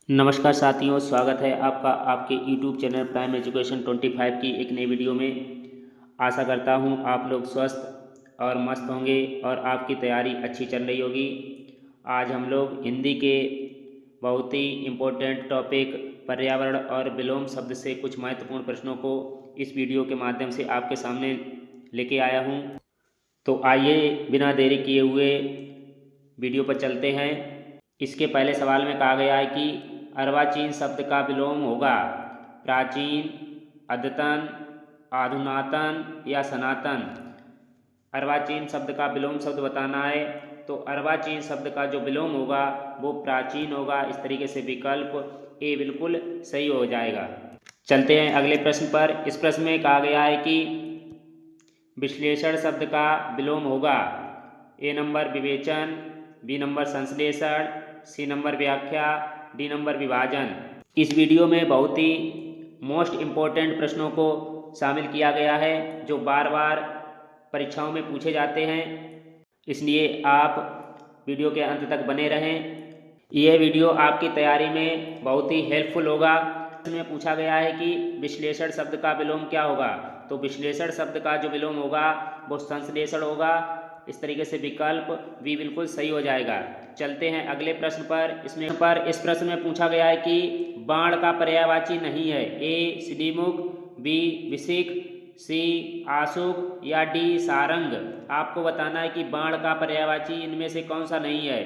नमस्कार साथियों, स्वागत है आपका आपके YouTube चैनल प्राइम एजुकेशन 25 की एक नई वीडियो में। आशा करता हूँ आप लोग स्वस्थ और मस्त होंगे और आपकी तैयारी अच्छी चल रही होगी। आज हम लोग हिंदी के बहुत ही इम्पोर्टेंट टॉपिक पर्यावरण और विलोम शब्द से कुछ महत्वपूर्ण प्रश्नों को इस वीडियो के माध्यम से आपके सामने लेके आया हूँ। तो आइए बिना देरी किए हुए वीडियो पर चलते हैं। इसके पहले सवाल में कहा गया है कि अर्वाचीन शब्द का विलोम होगा प्राचीन, अद्यतन, अधुनातन या सनातन। अर्वाचीन शब्द का विलोम शब्द बताना है तो अर्वाचीन शब्द का जो विलोम होगा वो प्राचीन होगा। इस तरीके से विकल्प ए बिल्कुल सही हो जाएगा। चलते हैं अगले प्रश्न पर। इस प्रश्न में कहा गया है कि विश्लेषण शब्द का विलोम होगा ए नंबर विवेचन, बी नंबर संश्लेषण, सी नंबर व्याख्या, डी नंबर विभाजन। इस वीडियो में बहुत ही मोस्ट इम्पोर्टेंट प्रश्नों को शामिल किया गया है जो बार बार परीक्षाओं में पूछे जाते हैं, इसलिए आप वीडियो के अंत तक बने रहें। यह वीडियो आपकी तैयारी में बहुत ही हेल्पफुल होगा। इसमें पूछा गया है कि विश्लेषण शब्द का विलोम क्या होगा, तो विश्लेषण शब्द का जो विलोम होगा वो संश्लेषण होगा। इस तरीके से विकल्प बी बिल्कुल सही हो जाएगा। चलते हैं अगले प्रश्न पर। इस प्रश्न में पूछा गया है कि बाण का पर्यायवाची नहीं है ए सिलीमुख, बी विसिक, सी आशुक या डी सारंग। आपको बताना है कि बाण का पर्यायवाची इनमें से कौन सा नहीं है।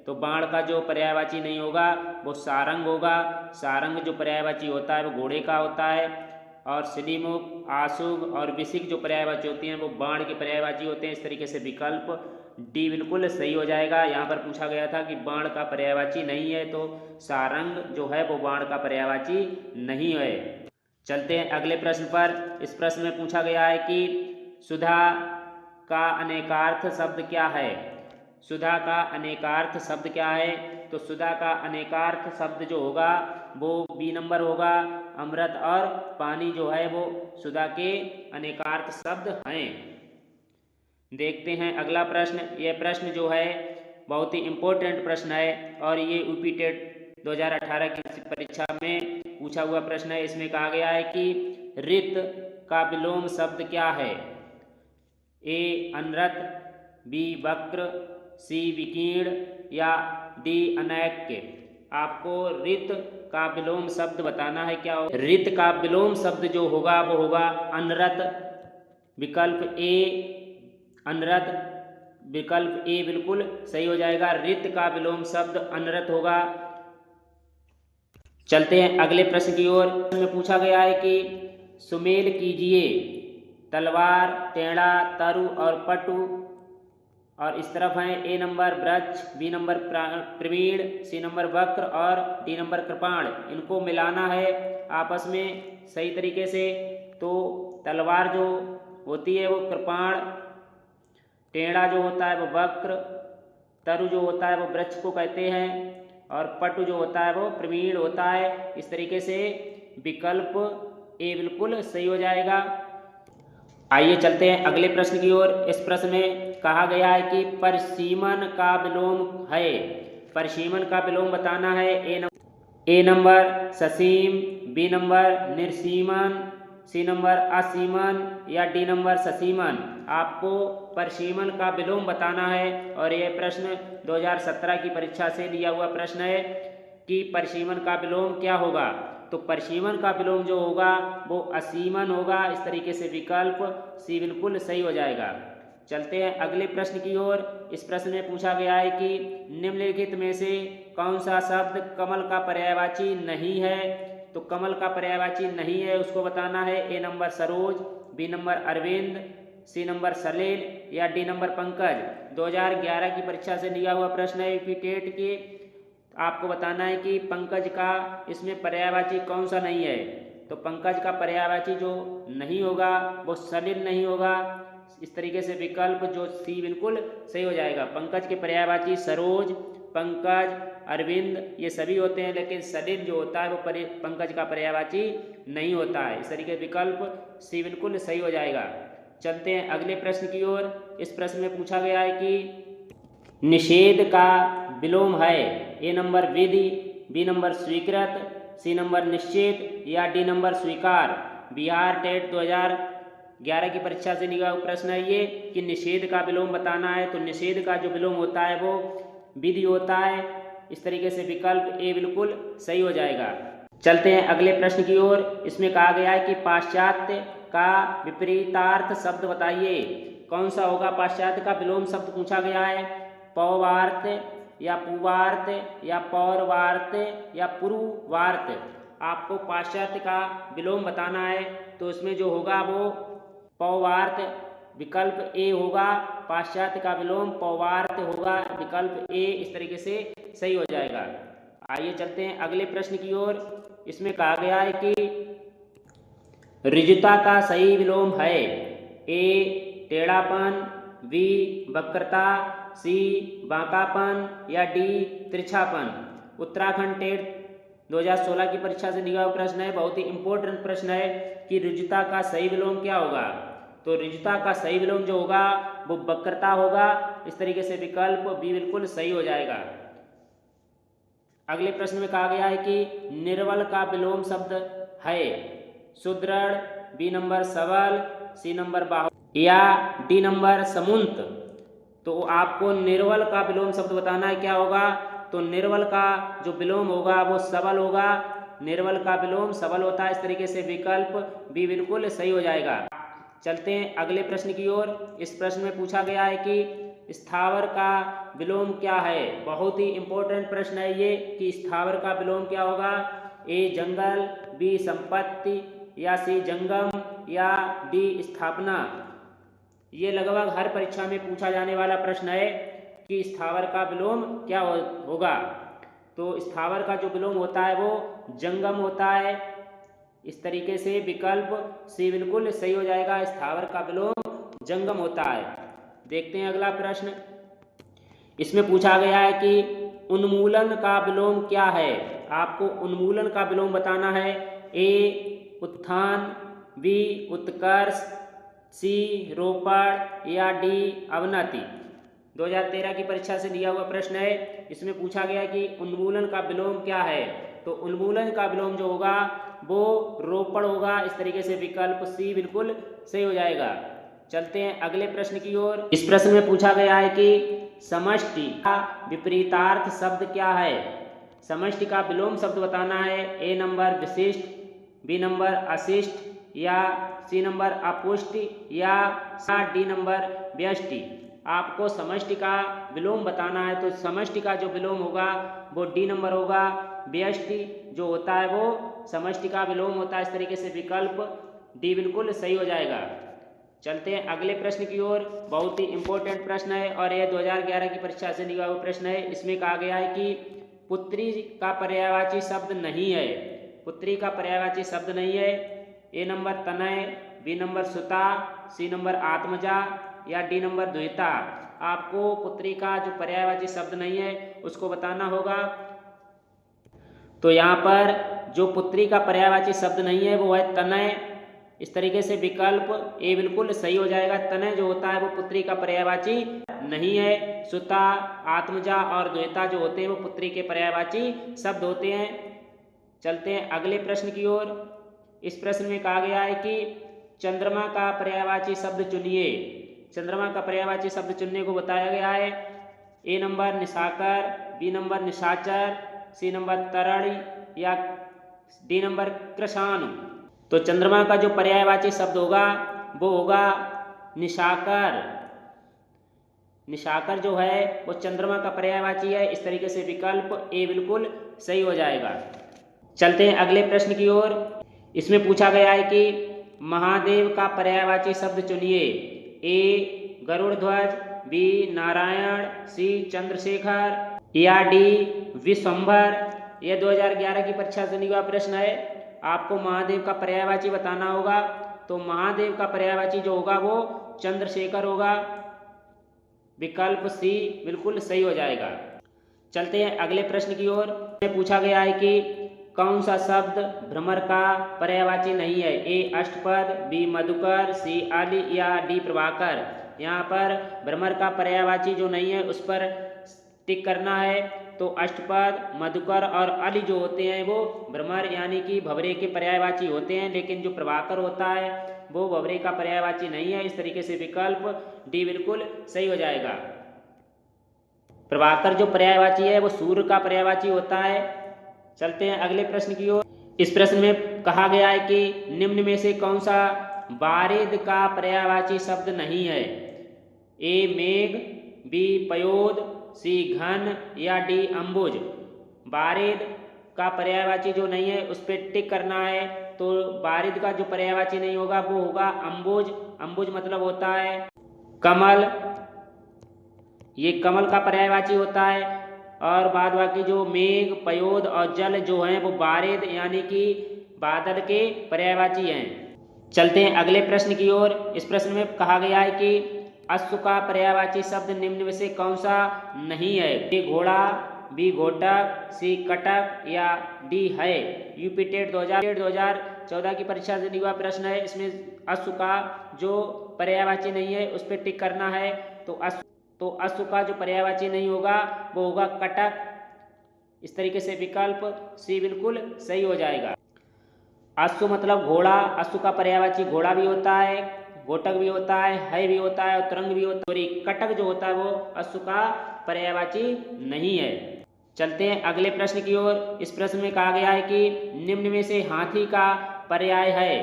तो बाण का जो पर्यायवाची नहीं होगा वो सारंग होगा। सारंग जो पर्यायवाची होता है वो घोड़े का होता है, और सिलीमुख, आशुग और विसिक जो पर्यायवाची होती हैं वो बाण के पर्यायवाची होते हैं। इस तरीके से विकल्प डी बिल्कुल सही हो जाएगा। यहाँ पर पूछा गया था कि बाण का पर्यायवाची नहीं है, तो सारंग जो है वो बाण का पर्यायवाची नहीं है। चलते हैं अगले प्रश्न पर। इस प्रश्न में पूछा गया है कि सुधा का अनेकार्थ शब्द क्या है। सुधा का अनेकार्थ शब्द क्या है, तो सुधा का अनेकार्थ शब्द जो होगा वो बी नंबर होगा। अमृत और पानी जो है वो सुधा के अनेकार्थ शब्द हैं। देखते हैं अगला प्रश्न। यह प्रश्न जो है बहुत ही इम्पोर्टेंट प्रश्न है और ये यूपी टेट 2018 की परीक्षा में पूछा हुआ प्रश्न है। इसमें कहा गया है कि रित का विलोम शब्द क्या है। ए अनरत, बी वक्र, सी विकीर्ण या डी अनैक्य। आपको रित का विलोम शब्द बताना है क्या होगा। रित का विलोम शब्द जो होगा वो होगा अनरत। विकल्प ए अनरत, विकल्प ए बिल्कुल सही हो जाएगा। रित का विलोम शब्द अनरत होगा। चलते हैं अगले प्रश्न की ओर। में पूछा गया है कि सुमेल कीजिए तलवार, टेढ़ा, तरु और पटु, और इस तरफ हैं ए नंबर वृक्ष, बी नंबर प्रवीण, सी नंबर वक्र और डी नंबर कृपाण। इनको मिलाना है आपस में सही तरीके से। तो तलवार जो होती है वो कृपाण, टेढ़ा जो होता है वो वक्र, तरु जो होता है वो वृक्ष को कहते हैं, और पटु जो होता है वो प्रवीण होता है। इस तरीके से विकल्प ए बिल्कुल सही हो जाएगा। आइए चलते हैं अगले प्रश्न की ओर। इस प्रश्न में कहा गया है कि परिसीमन का विलोम है। परिसीमन का विलोम बताना है। A number ससीम, B number निर्सीमन, C number असीमन या डी नंबर ससीमन। आपको परिसीमन का विलोम बताना है और यह प्रश्न 2017 की परीक्षा से लिया हुआ प्रश्न है कि परिसीमन का विलोम क्या होगा। तो परिसीमन का विलोम जो होगा वो असीमन होगा। इस तरीके से विकल्प सी बिल्कुल सही हो जाएगा। चलते हैं अगले प्रश्न की ओर। इस प्रश्न में पूछा गया है कि निम्नलिखित में से कौन सा शब्द कमल का पर्यायवाची नहीं है। तो कमल का पर्यायवाची नहीं है उसको बताना है। A number Saroj, B number Arvind, C number Salil या डी नंबर पंकज। 2011 की परीक्षा से लिया हुआ प्रश्न है यूपी टेट के। आपको बताना है कि पंकज का इसमें पर्यायवाची कौन सा नहीं है। तो पंकज का पर्यायवाची जो नहीं होगा वो सलील नहीं होगा। इस तरीके से विकल्प जो सी बिल्कुल सही हो जाएगा। पंकज के पर्यायवाची सरोज, पंकज, अरविंद ये सभी होते हैं, लेकिन सलील जो होता है वो पंकज का पर्यायवाची नहीं होता है। इस तरीके विकल्प सी बिल्कुल सही हो जाएगा। चलते हैं अगले प्रश्न की ओर। इस प्रश्न में पूछा गया है कि निषेध का विलोम है। A number Vidhi, B number स्वीकृत, सी नंबर निश्चित या डी नंबर स्वीकार। बिहार टेट 2011 की परीक्षा से निकला प्रश्न है ये कि निषेध का विलोम बताना है। तो निषेध का जो विलोम होता है वो विधि होता है। इस तरीके से विकल्प ए बिल्कुल सही हो जाएगा। चलते हैं अगले प्रश्न की ओर। इसमें कहा गया है कि पाश्चात्य का विपरीतार्थ शब्द बताइए। कौन सा होगा पाश्चात्य का विलोम शब्द पूछा गया है। पौवार्त या पूवार्त या पौरवार्त या पूर्वार्त। आपको पाश्चात्य का विलोम बताना है। तो इसमें जो होगा वो पौवार्त विकल्प ए होगा। पाश्चात्य का विलोम पौवार्त होगा, विकल्प ए इस तरीके से सही हो जाएगा। आइए चलते हैं अगले प्रश्न की ओर। इसमें कहा गया है कि ऋजुता का सही विलोम है। ए टेढ़ापन, बी वक्रता, सी बांकापन या डी तिरछापन। उत्तराखंड टेट 2016 की परीक्षा से निकला हुआ प्रश्न है। बहुत ही इंपॉर्टेंट प्रश्न है कि ऋजुता का सही विलोम क्या होगा। तो ऋजुता का सही विलोम जो होगा वो वक्रता होगा। इस तरीके से विकल्प बी बिल्कुल सही हो जाएगा। अगले प्रश्न में कहा गया है कि निर्बल का विलोम शब्द है। सुदृढ़, बी नंबर सबल, सी नंबर बाहु या डी नंबर समुन्त। तो आपको निर्बल का विलोम शब्द बताना है क्या होगा। तो निर्बल का जो विलोम होगा वो सबल होगा। निर्बल का विलोम सबल होता है। इस तरीके से विकल्प बी बिल्कुल सही हो जाएगा। चलते हैं अगले प्रश्न की ओर। इस प्रश्न में पूछा गया है कि स्थावर का विलोम क्या है। बहुत ही इंपॉर्टेंट प्रश्न है ये कि स्थावर का विलोम क्या होगा। ए जंगल, बी संपत्ति या सी जंगम या डी स्थापना। ये लगभग हर परीक्षा में पूछा जाने वाला प्रश्न है कि स्थावर का विलोम क्या होगा। तो स्थावर का जो विलोम होता है वो जंगम होता है। इस तरीके से विकल्प सी बिल्कुल सही हो जाएगा। स्थावर का विलोम जंगम होता है। देखते हैं अगला प्रश्न। इसमें पूछा गया है कि उन्मूलन का विलोम क्या है। आपको उन्मूलन का विलोम बताना है। ए उत्थान, बी उत्कर्ष, सी रोपण या डी अवनति। 2013 की परीक्षा से लिया हुआ प्रश्न है। इसमें पूछा गया कि उन्मूलन का विलोम क्या है। तो उन्मूलन का विलोम जो होगा वो रोपण होगा। इस तरीके से विकल्प सी बिल्कुल सही हो जाएगा। चलते हैं अगले प्रश्न की ओर। इस प्रश्न में पूछा गया है कि समष्टि का विपरीतार्थ शब्द क्या है। समष्टि का विलोम शब्द बताना है। ए नंबर विशिष्ट, बी नंबर अशिष्ट या सी नंबर अपुष्टि या डी नंबर व्यष्टि। आपको समष्टि का विलोम बताना है। तो समष्टि का जो विलोम होगा वो डी नंबर होगा। व्यष्टि जो होता है वो समष्टि का विलोम होता है। इस तरीके से विकल्प डी बिल्कुल सही हो जाएगा। चलते हैं अगले प्रश्न की ओर। बहुत ही इंपॉर्टेंट प्रश्न है और यह 2011 की परीक्षा से निकला हुआ प्रश्न है। इसमें कहा गया है कि पुत्री का पर्यायवाची शब्द नहीं है। पुत्री का पर्यायवाची शब्द नहीं है। A number Tanay, B number सुता, सी नंबर आत्मजा या डी नंबर द्विता। आपको पुत्री का जो पर्यायवाची शब्द नहीं है उसको बताना होगा। तो यहाँ पर जो पुत्री का पर्यायवाची शब्द नहीं है वो है तनय। इस तरीके से विकल्प ए बिल्कुल सही हो जाएगा। तनय जो होता है वो पुत्री का पर्यायवाची नहीं है। सुता, आत्मजा और द्वैता जो होते हैं वो पुत्री के पर्यायवाची शब्द होते हैं। चलते हैं अगले प्रश्न की ओर। इस प्रश्न में कहा गया है कि चंद्रमा का पर्यायवाची शब्द चुनिए। चंद्रमा का पर्यायवाची शब्द चुनने को बताया गया है। A number Nishakar, B number निशाचर, सी नंबर तरणी या डी नंबर कृशाणु। तो चंद्रमा का जो पर्यायवाची शब्द होगा वो होगा निशाकर। निशाकर जो है वो चंद्रमा का पर्यायवाची है। इस तरीके से विकल्प ए बिल्कुल सही हो जाएगा। चलते हैं अगले प्रश्न की ओर। इसमें पूछा गया है कि महादेव का पर्यायवाची शब्द चुनिए। ए गरुड़ ध्वज, बी नारायण, सी चंद्रशेखर या डी विश्वंभर। यह 2011 की परीक्षा से निकला प्रश्न है। आपको महादेव का पर्यायवाची बताना होगा। तो महादेव का पर्यायवाची जो होगा वो चंद्रशेखर होगा। विकल्प सी बिल्कुल सही हो जाएगा। चलते हैं अगले प्रश्न की ओर। पूछा गया है कि कौन सा शब्द भ्रमर का पर्यायवाची नहीं है। ए अष्टपद, बी मधुकर, सी आली या डी प्रभाकर। यहाँ पर भ्रमर का पर्यायवाची जो नहीं है उस पर टिक करना है। तो अष्टपद, मधुकर और अली जो होते हैं वो भ्रमर यानी कि भंवरे के पर्यायवाची होते हैं, लेकिन जो प्रभाकर होता है वो भंवरे का पर्यायवाची नहीं है। इस तरीके से विकल्प डी बिल्कुल सही हो जाएगा। प्रभाकर जो पर्यायवाची है वो सूर्य का पर्यायवाची होता है। चलते हैं अगले प्रश्न की ओर। इस प्रश्न में कहा गया है कि निम्न में से कौन सा बारिद का पर्यायवाची शब्द नहीं है? ए मेघ, बी पयोद, सी घन या डी अम्बुज। बारिद का पर्यायवाची जो नहीं है उस पर टिक करना है। तो बारिद का जो पर्यायवाची नहीं होगा वो होगा अम्बुज। अम्बुज मतलब होता है कमल, ये कमल का पर्यायवाची होता है। और बाद बाकी जो मेघ, पयोद और जल जो हैं वो बारिद यानी कि बादल के पर्यायवाची हैं। चलते हैं अगले प्रश्न की ओर। इस प्रश्न में कहा गया है कि अश्व का पर्यायवाची शब्द निम्न में से कौन सा नहीं है? ए घोड़ा, बी घोटक, सी कटक या डी है। यूपी टेट 2014 की परीक्षा से हुआ प्रश्न है। इसमें अश्व का जो पर्यायवाची नहीं है उस पर टिक करना है। तो अश्व का जो पर्यायवाची नहीं होगा वो होगा कटक। इस तरीके से विकल्प सी बिल्कुल सही हो जाएगा। अश्व मतलब घोड़ा, अश्व का पर्यायवाची घोड़ा भी होता है, घोटक भी होता है भी होता है और तुरंग भी होता है। कटक जो होता है वो अश्व का पर्यायवाची नहीं है। चलते हैं अगले प्रश्न की ओर। इस प्रश्न में कहा गया है कि निम्न में से हाथी का पर्याय है?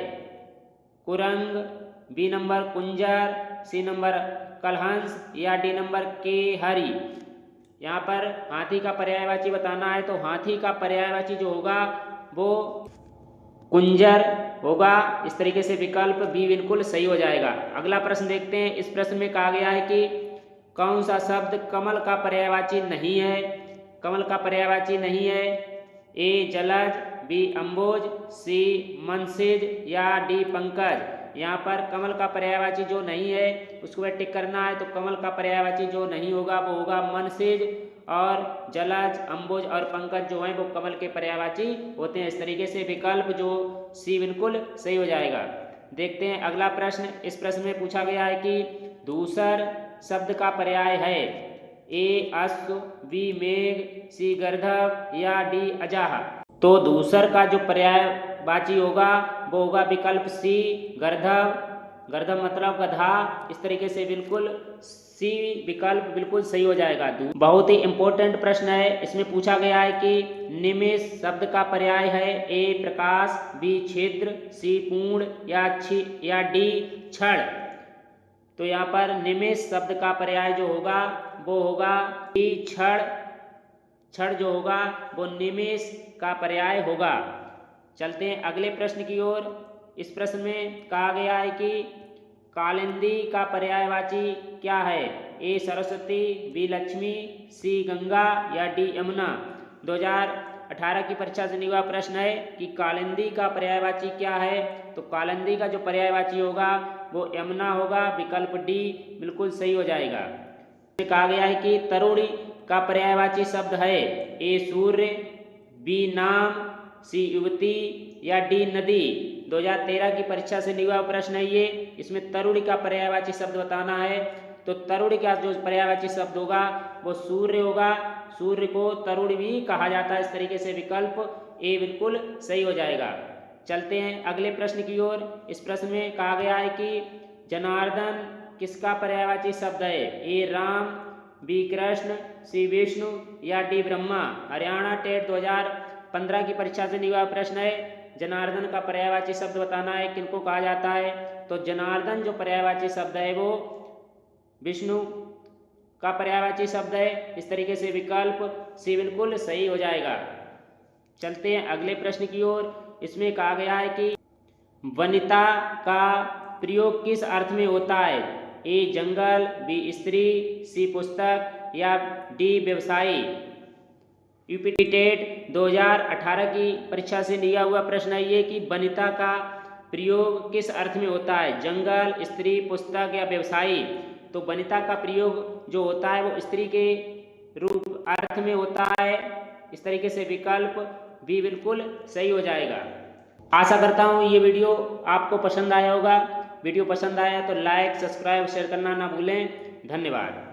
कुरंग, बी नंबर कुंजर, सी नंबर कलहंस या डी नंबर केहरी। यहाँ पर हाथी का पर्यायवाची बताना है। तो हाथी का पर्यायवाची जो होगा वो कुंजर होगा। इस तरीके से विकल्प बी बिल्कुल सही हो जाएगा। अगला प्रश्न देखते हैं। इस प्रश्न में कहा गया है कि कौन सा शब्द कमल का पर्यायवाची नहीं है? कमल का पर्यायवाची नहीं है। ए जलज, बी अम्बुज, सी मनसिज या डी पंकज। यहाँ पर कमल का पर्यायवाची जो नहीं है उसको टिक करना है। तो कमल का पर्यायवाची जो नहीं होगा वो होगा मनसिज, और जलज, अम्बुज और पंकज जो हैं वो कमल के पर्यायवाची होते हैं। इस तरीके से विकल्प जो सी बिल्कुल सही हो जाएगा। देखते हैं अगला प्रश्न। इस प्रश्न में पूछा गया है कि धूसर शब्द का पर्याय है? ए अश्व, बी मेघ, सी गर्दभ या डी अजाह। तो धूसर का जो पर्यायवाची होगा वो होगा विकल्प सी गर्दभ। गर्दभ मतलब गधा। इस तरीके से बिल्कुल सी विकल्प बिल्कुल सही हो जाएगा। बहुत ही इंपॉर्टेंट प्रश्न है। इसमें पूछा गया है कि निमेष शब्द का पर्याय है? ए प्रकाश, बी छिद्र, सी पूर्ण या डी क्षण। तो यहाँ पर निमेष शब्द का पर्याय जो होगा वो होगा डी क्षण। क्षण जो होगा वो निमेष का पर्याय होगा। चलते हैं अगले प्रश्न की ओर। इस प्रश्न में कहा गया है कि कालिंदी का पर्यायवाची क्या है? ए सरस्वती, बी लक्ष्मी, सी गंगा या डी यमुना। 2018 की परीक्षा से हुआ प्रश्न है कि कालिंदी का पर्यायवाची क्या है? तो कालिंदी का जो पर्यायवाची होगा वो यमुना होगा। विकल्प डी बिल्कुल सही हो जाएगा। कहा गया है कि तरुणी का पर्यायवाची शब्द है? ए सूर्य, बी नाम, सी युवती या डी नदी। 2013 की परीक्षा से हुआ प्रश्न है ये। इसमें तरुणी का पर्यायवाची शब्द बताना है। तो तरुणी का जो पर्यायवाची शब्द होगा वो सूर्य होगा। सूर्य को तरुणी भी कहा जाता है। इस तरीके से विकल्प ए बिल्कुल सही हो जाएगा। चलते हैं अगले प्रश्न की ओर। इस प्रश्न में कहा गया है कि जनार्दन किसका पर्यायवाची शब्द है? ए राम, बी कृष्ण, सी विष्णु या डी ब्रह्मा। हरियाणा टेट 2015 की परीक्षा से हुआ प्रश्न है। जनार्दन का पर्यायवाची शब्द बताना है। किनको कहा जाता है? तो जनार्दन जो पर्यायवाची शब्द है वो विष्णु का पर्यायवाची शब्द है। इस तरीके से विकल्प सी बिल्कुल सही हो जाएगा। चलते हैं अगले प्रश्न की ओर। इसमें कहा गया है कि वनिता का प्रयोग किस अर्थ में होता है? ए जंगल, बी स्त्री, सी पुस्तक या डी व्यवसायी। यूपी टेट 2018 की परीक्षा से लिया हुआ प्रश्न है ये कि वनिता का प्रयोग किस अर्थ में होता है? जंगल, स्त्री, पुस्तक या व्यवसायी। तो वनिता का प्रयोग जो होता है वो स्त्री के रूप अर्थ में होता है। इस तरीके से विकल्प बी बिल्कुल सही हो जाएगा। आशा करता हूँ ये वीडियो आपको पसंद आया होगा। वीडियो पसंद आया तो लाइक, सब्सक्राइब, शेयर करना ना भूलें। धन्यवाद।